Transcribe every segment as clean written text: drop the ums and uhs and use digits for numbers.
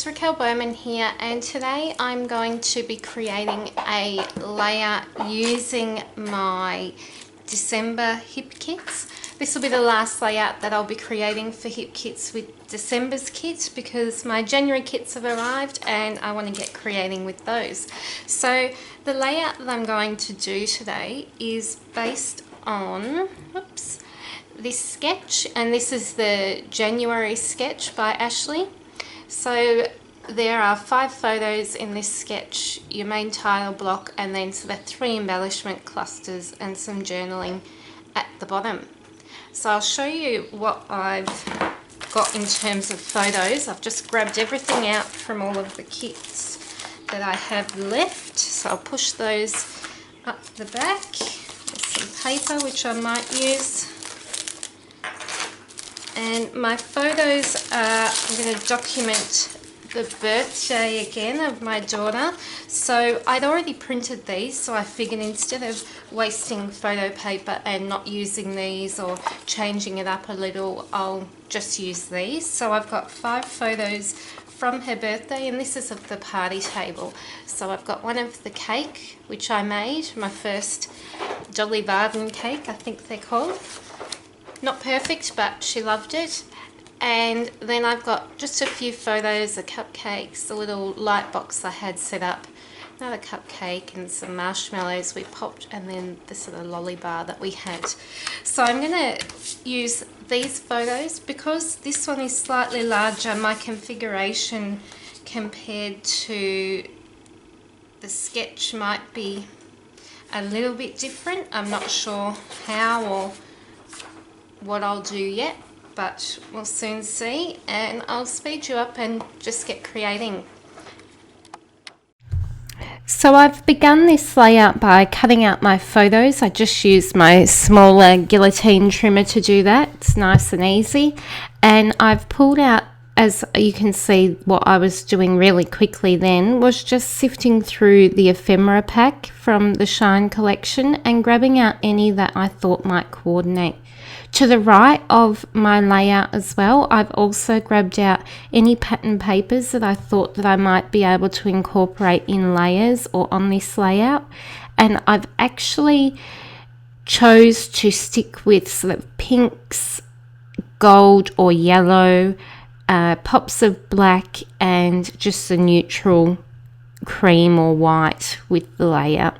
it's Raquel Bowman here, and today I'm going to be creating a layer using my December hip kits. This will be the last layout that I'll be creating for hip kits with December's kits because my January kits have arrived and I want to get creating with those. So the layout that I'm going to do today is based on, this sketch, and this is the January sketch by Ashley. So there are 5 photos in this sketch, your main title block, and then sort of 3 embellishment clusters and some journaling at the bottom. So I'll show you what I've got in terms of photos. I've just grabbed everything out from all of the kits that I have left. So I'll push those up the back. There's some paper which I might use. And my photos are, I'm going to document the birthday again of my daughter. So I'd already printed these, so I figured instead of wasting photo paper and not using these or changing it up a little, I'll just use these. So I've got 5 photos from her birthday, and this is of the party table. So I've got one of the cake, which I made, my first Dolly Varden cake, I think they're called. Not perfect, but she loved it. And then I've got just a few photos of cupcakes, the little light box I had set up, another cupcake and some marshmallows we popped, and then the sort of lolly bar that we had. So I'm going to use these photos because this one is slightly larger. My configuration compared to the sketch might be a little bit different. I'm not sure how or what I'll do yet, but we'll soon see, and I'll speed you up and just get creating. So I've begun this layout by cutting out my photos. I just used my smaller guillotine trimmer to do that. It's nice and easy, and I've pulled out, as you can see, what I was doing really quickly then was just sifting through the ephemera pack from the Shine collection and grabbing out any that I thought might coordinate. To the right of my layout as well, I've also grabbed out any pattern papers that I thought that I might be able to incorporate in layers or on this layout, and I've actually chose to stick with sort of pinks, gold or yellow, pops of black, and just a neutral cream or white with the layout.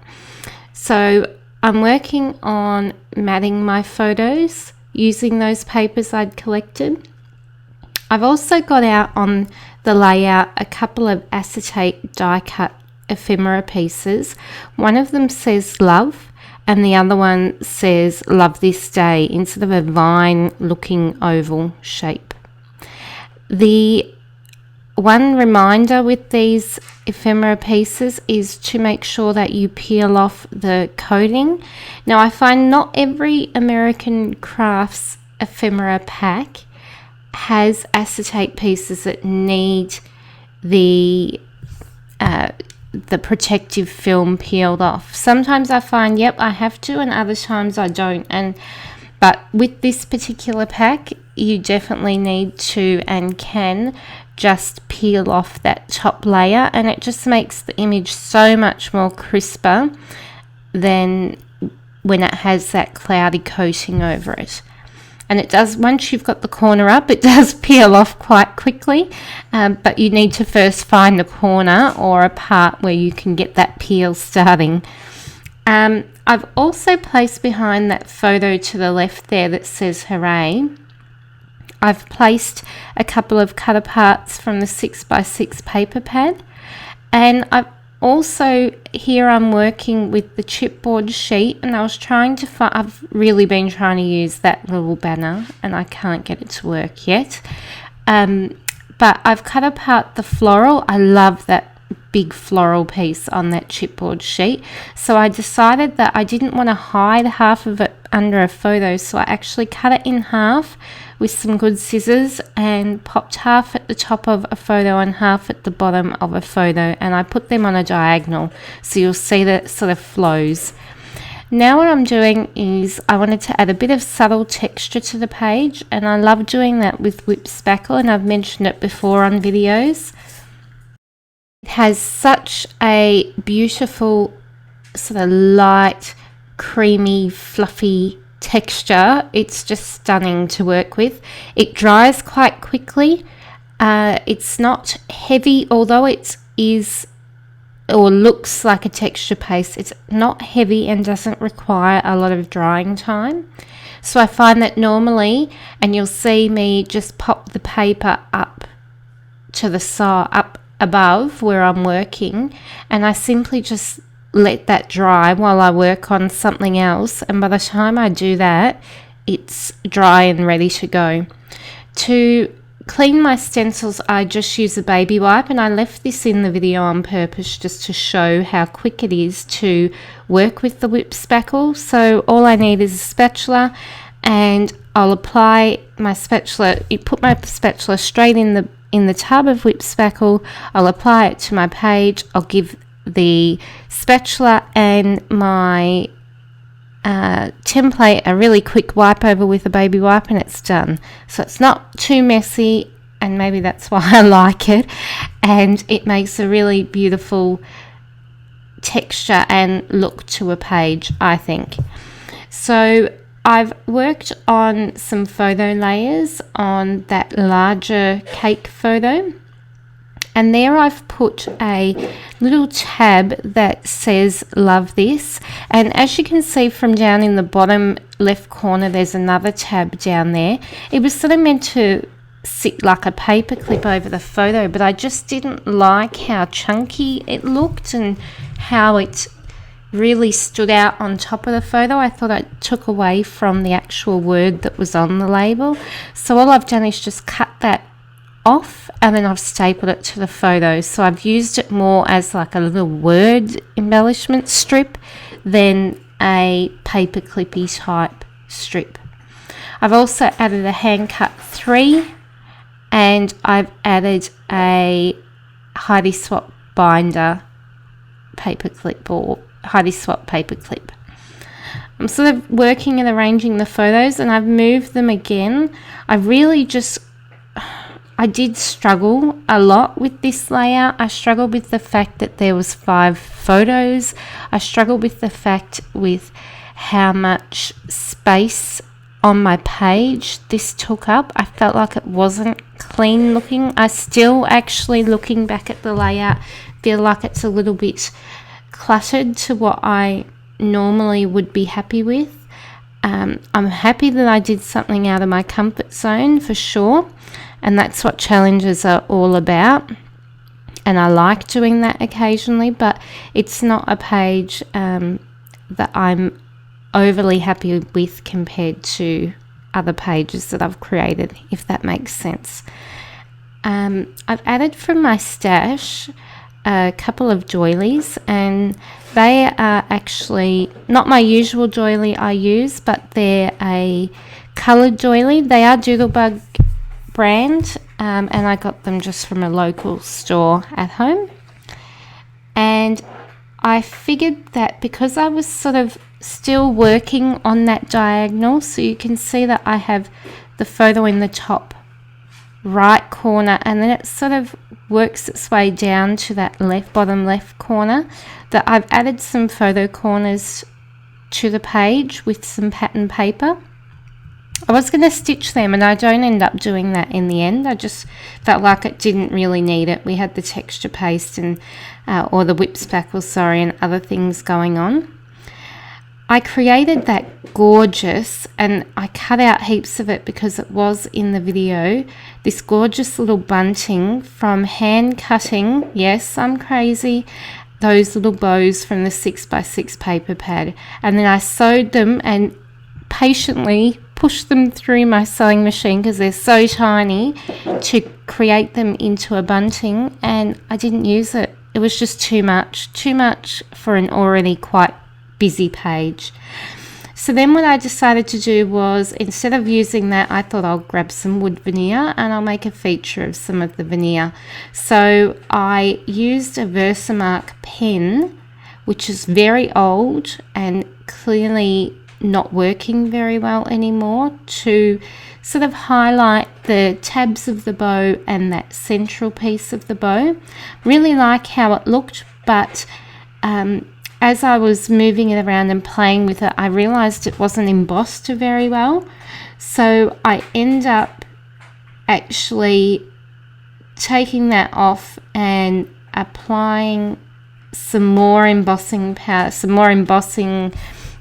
So I'm working on matting my photos using those papers I'd collected. I've also got out on the layout a couple of acetate die cut ephemera pieces. One of them says love and the other one says love this day in sort of a vine looking oval shape. The one reminder with these ephemera pieces is to make sure that you peel off the coating. Now I find not every American Crafts ephemera pack has acetate pieces that need the protective film peeled off. Sometimes I find, yep, I have to, and other times I don't. But with this particular pack, you definitely need to and can just peel off that top layer, and it just makes the image so much more crisper than when it has that cloudy coating over it. And it does, once you've got the corner up, it does peel off quite quickly, but you need to first find a corner or a part where you can get that peel starting. I've also placed behind that photo to the left there that says hooray, I've placed a couple of cut aparts from the 6x6 paper pad, and I've also, here I'm working with the chipboard sheet, and I was trying to find, I've really been trying to use that little banner and I can't get it to work yet, but I've cut apart the floral. I love that big floral piece on that chipboard sheet, so I decided that I didn't want to hide half of it under a photo, so I actually cut it in half with some good scissors and popped half at the top of a photo and half at the bottom of a photo, and I put them on a diagonal so you'll see that it sort of flows. Now what I'm doing is I wanted to add a bit of subtle texture to the page, and I love doing that with whipped spackle, and I've mentioned it before on videos. It has such a beautiful sort of light, creamy, fluffy texture. It's just stunning to work with. It dries quite quickly. It's not heavy, although it is or looks like a texture paste. It's not heavy and doesn't require a lot of drying time. So I find that normally, and you'll see me just pop the paper up to the side, up above where I'm working, and I simply just let that dry while I work on something else, and by the time I do that, it's dry and ready to go. To clean my stencils, I just use a baby wipe, and I left this in the video on purpose just to show how quick it is to work with the whip spackle. So all I need is a spatula, and I'll apply my spatula. You put my spatula straight in the tub of whip spackle. I'll apply it to my page. I'll give the spatula and my template a really quick wipe over with a baby wipe, and it's done. So it's not too messy, and maybe that's why I like it, and it makes a really beautiful texture and look to a page, I think. So I've worked on some photo layers on that larger cake photo, and there I've put a little tab that says love this, and as you can see from down in the bottom left corner, there's another tab down there. It was sort of meant to sit like a paper clip over the photo, but I just didn't like how chunky it looked and how it really stood out on top of the photo. I thought it took away from the actual word that was on the label. So all I've done is just cut that off, and then I've stapled it to the photo. So I've used it more as like a little word embellishment strip than a paper clippy type strip. I've also added a hand cut 3, and I've added a Heidi Swap binder paper clip, or Heidi Swap paper clip. I'm sort of working and arranging the photos, and I've moved them again. I did struggle a lot with this layout. I struggled with the fact that there was 5 photos. I struggled with the fact with how much space on my page this took up. I felt like it wasn't clean looking. I still, actually looking back at the layout, feel like it's a little bit cluttered to what I normally would be happy with. I'm happy that I did something out of my comfort zone for sure, and that's what challenges are all about, and I like doing that occasionally, but it's not a page that I'm overly happy with compared to other pages that I've created, if that makes sense. I've added from my stash a couple of doilies, and they are actually not my usual doily I use, but they're a coloured doily. They are Doodlebug brand, and I got them just from a local store at home. And I figured that because I was sort of still working on that diagonal, so you can see that I have the photo in the top right corner, and then it sort of works its way down to that bottom left corner, that I've added some photo corners to the page with some pattern paper. I was going to stitch them, and I don't end up doing that in the end. I just felt like it didn't really need it. We had the texture paste and or the whip spackle, sorry, and other things going on. I created that gorgeous, and I cut out heaps of it because it was in the video, this gorgeous little bunting from hand cutting, yes, I'm crazy, those little bows from the 6x6 paper pad. And then I sewed them and patiently pushed them through my sewing machine because they're so tiny to create them into a bunting, and I didn't use it. It was just too much for an already quite busy page. So then what I decided to do was, instead of using that, I thought I'll grab some wood veneer and I'll make a feature of some of the veneer. So I used a Versamark pen, which is very old and clearly not working very well anymore, to sort of highlight the tabs of the bow and that central piece of the bow. Really like how it looked, but as I was moving it around and playing with it, I realized it wasn't embossed very well. So I end up actually taking that off and applying some more embossing powder, some more embossing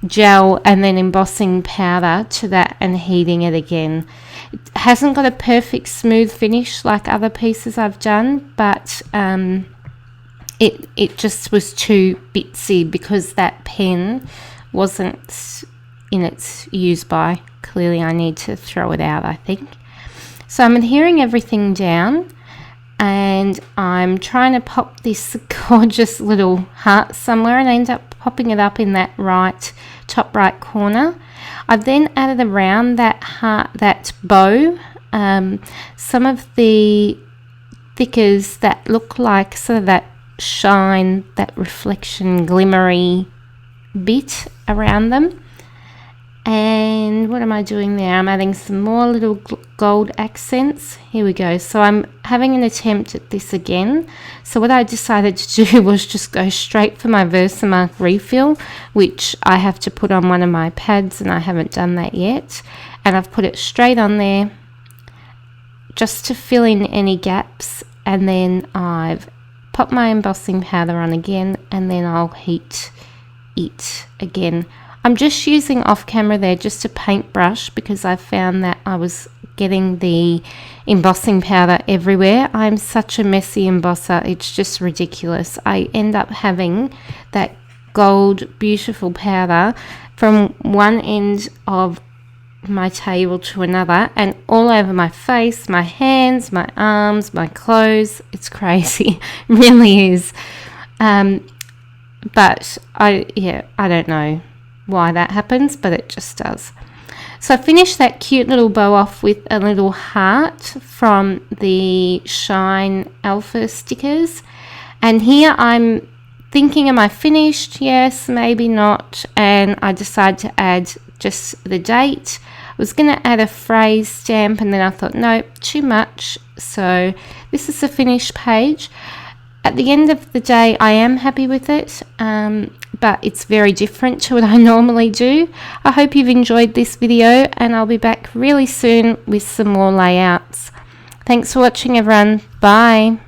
gel, and then embossing powder to that and heating it again. It hasn't got a perfect smooth finish like other pieces I've done, but it just was too bitsy because that pen wasn't in its use by. Clearly I need to throw it out, I think. So I'm adhering everything down, and I'm trying to pop this gorgeous little heart somewhere, and I end up popping it up in that top right corner. I've then added around that heart, that bow, some of the thickers that look like sort of that shine, that reflection, glimmery bit around them. And what am I doing there? I'm adding some more little gold accents. Here we go. So I'm having an attempt at this again. So what I decided to do was just go straight for my Versamark refill, which I have to put on one of my pads, and I haven't done that yet. And I've put it straight on there just to fill in any gaps, and then I've popped my embossing powder on again, and then I'll heat it again. I'm just using off camera there just a paintbrush because I found that I was getting the embossing powder everywhere. I'm such a messy embosser, it's just ridiculous. I end up having that gold beautiful powder from one end of my table to another, and all over my face, my hands, my arms, my clothes. It's crazy. It really is. But I don't know why that happens, but it just does. So I finished that cute little bow off with a little heart from the Shine Alpha stickers, and here I'm thinking, am I finished? Yes, maybe not. And I decided to add just the date. I was going to add a phrase stamp, and then I thought, nope, too much. So this is the finished page. At the end of the day, I am happy with it, but it's very different to what I normally do. I hope you've enjoyed this video, and I'll be back really soon with some more layouts. Thanks for watching, everyone. Bye.